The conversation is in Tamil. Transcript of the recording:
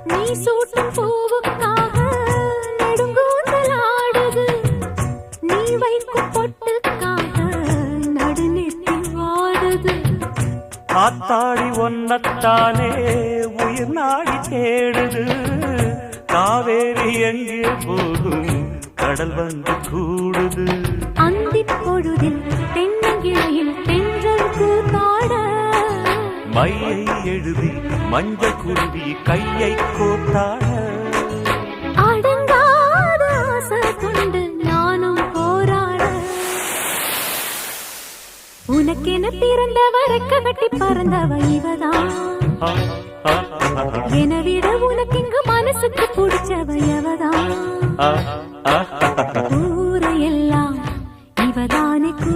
நீ சூட்டும் பூவுக்காக நெடுங்கூந்தல் ஆடுது. நீ வைக்கும் பொட்டுக்காக நடுநெத்தி வாடுது. காத்தாடி ஒன்னத்தானே உயிர் நாடி தேடுது. காவேரி எங்கே போகும் கடல் வந்து கூடுது. அந்திப் பொழுதில் தென்னங்கிளையில் தென்றல் கூத்தாட மையை எழுதி மஞ்சள் குருவி கையை கோத்தாட அடங்காத ஆசை கொண்டு நானும் போராட. உனக்கென பிறந்தவ ரெக்க கட்டி பறந்தவ இவதான். என விட உனக்கு மனசுக்கு பிடிச்சவ எவதான். ஊரையெல்லாம் இவதானே கூ